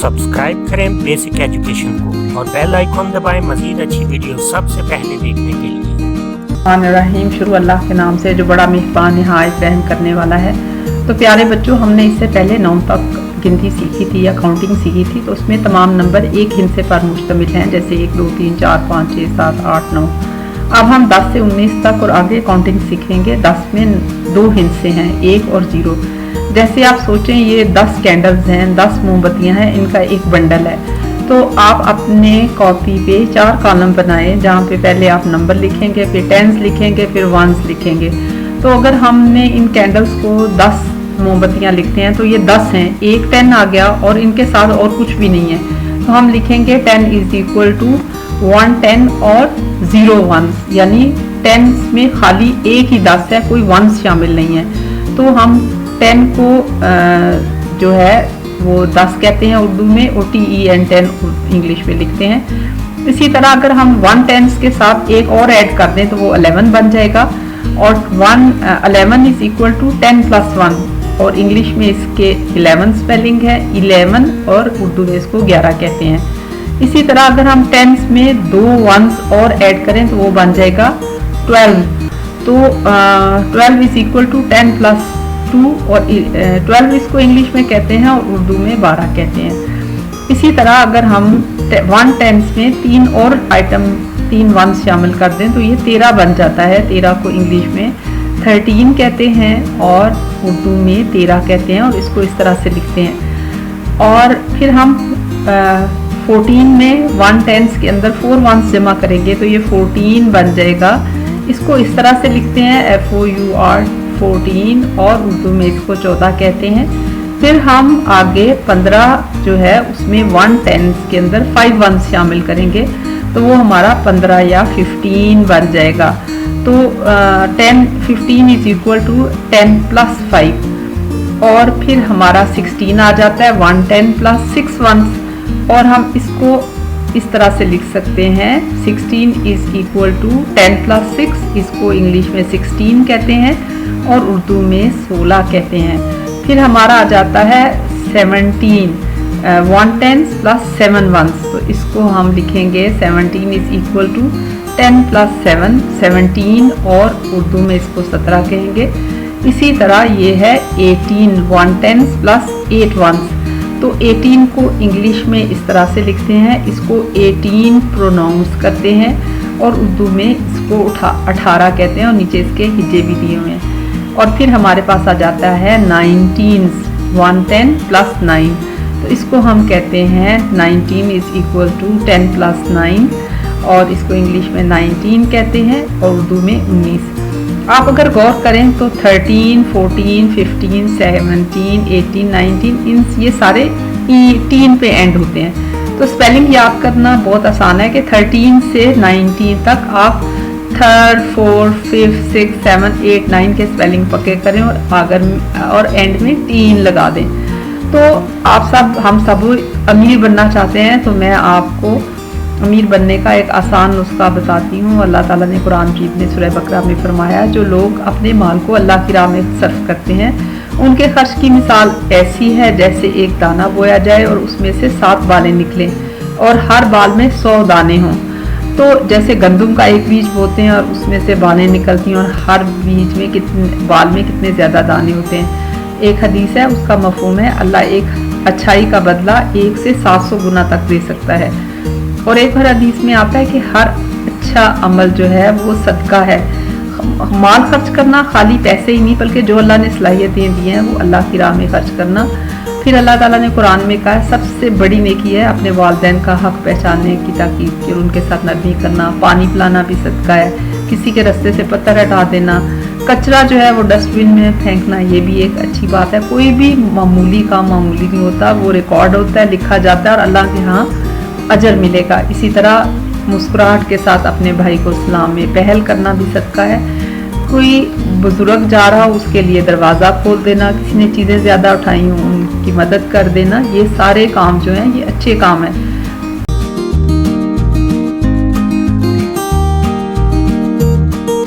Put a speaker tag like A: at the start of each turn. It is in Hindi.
A: सब्सक्राइब करें बेसिक एजुकेशन को और बेल आइकॉन दबाएं मज़ीद अच्छी वीडियो सबसे पहले देखने के लिए।
B: रहीम शुरू अल्लाह के नाम से जो बड़ा मेहरबान निहायत रहम करने वाला है। तो प्यारे बच्चों, हमने इससे पहले 9 तक गिनती सीखी थी या काउंटिंग सीखी थी। तो उसमें तमाम नंबर एक हिस्से पर मुश्तमिल हैं, जैसे 1 2 3 4 5 6 7 8 9। अब हम 10 से 19 तक और आगे काउंटिंग सीखेंगे। 10 में 2 हिस्से हैं, 1 और 0। जैसे आप सोचें ये 10 कैंडल्स हैं, 10 मोमबत्तियां हैं, इनका एक बंडल है। तो आप अपने कॉपी पे 4 कॉलम बनाएं, जहाँ पे पहले आप नंबर लिखेंगे, फिर टेंस लिखेंगे, फिर वंस लिखेंगे। तो अगर हमने इन कैंडल्स को 10 मोमबत्तियां लिखते हैं तो ये 10 हैं, एक 10 आ गया और इनके साथ और कुछ भी नहीं है। तो हम लिखेंगे 10 इज इक्वल टू 1 10 और 0 वंस, यानी 10 में खाली एक ही 10 है, कोई वंस शामिल नहीं है। तो हम 10 को जो है वो 10 कहते हैं उर्दू में, OTEN 10 इंग्लिश में लिखते हैं। इसी तरह अगर हम 1 10 के साथ एक और ऐड कर दें तो वो 11 बन जाएगा। और 11 इज इक्वल टू 10 प्लस 1, और इंग्लिश में इसके 11 स्पेलिंग है 11, और उर्दू में इसको 11 कहते हैं। इसी तरह अगर हम 10 में 2 वंस और ऐड करें तो वो बन जाएगा 12। तो 12 इज इक्वल टू 10 प्लस 2, और 12 इसको इंग्लिश में कहते हैं और उर्दू में 12 कहते हैं। इसी तरह अगर हम 1 10 में 3 और आइटम 3 वंस शामिल कर दें तो ये 13 बन जाता है। 13 को इंग्लिश में 13 कहते हैं और उर्दू में 13 कहते हैं, और इसको इस तरह से लिखते हैं। और फिर हम 14 में 1 10 के अंदर 4 वंस जमा करेंगे तो ये 14 बन जाएगा। इसको इस तरह से लिखते हैं FOUR 14, और उर्दू में इसको 14 कहते हैं। फिर हम आगे 15 जो है उसमें 1 10 के अंदर 5 वंस शामिल करेंगे तो वो हमारा 15 या 15 बन जाएगा। तो 15 इज इक्वल टू 10 प्लस 5, और फिर हमारा 16 आ जाता है 1 10 प्लस 6 वंस, और हम इसको इस तरह से लिख सकते हैं 16 इज इक्वल टू 10 प्लस 6, इसको इंग्लिश में 16 कहते हैं और उर्दू में 16 कहते हैं। फिर हमारा आ जाता है 17, 1 10 प्लस 7 वंस, तो इसको हम लिखेंगे 17 इज इक्वल टू 10 प्लस 7 17, और उर्दू में इसको 17 कहेंगे। इसी तरह ये है 18, 1 10 प्लस 8 वंस, तो 18 को इंग्लिश में इस तरह से लिखते हैं, इसको 18 प्रोनाउंस करते हैं और उर्दू में इसको 18 कहते हैं, और नीचे इसके हिज्जे भी दिए हुए हैं। और फिर हमारे पास आ जाता है 19, 1 10 प्लस 9, तो इसको हम कहते हैं 19 इज इक्वल टू 10 प्लस 9, और इसको इंग्लिश में 19 कहते हैं और उर्दू में 19। आप अगर गौर करें तो 13, 14, 15, 17, 18, 19 ये सारे टीन पे एंड होते हैं। तो स्पेलिंग याद करना बहुत आसान है कि 13 से 19 तक आप 3rd 4th 5th 6th 7th 8th 9 के स्पेलिंग पक्के करें और एंड में टीन लगा दें। तो हम सब अमीर बनना चाहते हैं, तो मैं आपको अमीर बनने का एक आसान नुस्खा बताती हूँ। अल्लाह ताला ने कुरान मजीद में सूरह बकरा में फरमाया, जो लोग अपने माल को अल्लाह की राह में सर्फ करते हैं उनके खर्च की मिसाल ऐसी है जैसे एक दाना बोया जाए और उसमें से 7 बालें निकलें और हर बाल में 100 दाने हों। तो जैसे गंदम का एक बीज बोते हैं और उसमें से बालें निकलती हैं, और हर बीज में बाल में कितने ज़्यादा दाने होते हैं। एक हदीस है, उसका मफ़हूम है अल्लाह एक अच्छाई का बदला 1 से 700 गुना तक दे सकता है। और एक और हदीस में आता है कि हर अच्छा अमल जो है वो सदका है। माल खर्च करना खाली पैसे ही नहीं, बल्कि जो अल्लाह ने सलाहियतें दी हैं वो अल्लाह की राह में खर्च करना। फिर अल्लाह ताला ने कुरान में कहा सबसे बड़ी नेकी है अपने वालिदैन का हक पहचानने की ताकीद की, और उनके साथ नरमी करना। पानी पिलाना भी सदका है, किसी के रास्ते से पत्थर हटा देना, कचरा जो है वो डस्टबिन में फेंकना, ये भी एक अच्छी बात है। कोई भी मामूली काम मामूली नहीं होता, वो रिकॉर्ड होता है, लिखा जाता है और अल्लाह के यहाँ अजर मिलेगा। इसी तरह मुस्कुराहट के साथ अपने भाई को सलाम में पहल करना भी सदका है। कोई बुजुर्ग जा रहा हो उसके लिए दरवाज़ा खोल देना, किसी ने चीज़ें ज़्यादा उठाई हों उनकी मदद कर देना, ये सारे काम जो हैं ये अच्छे काम हैं।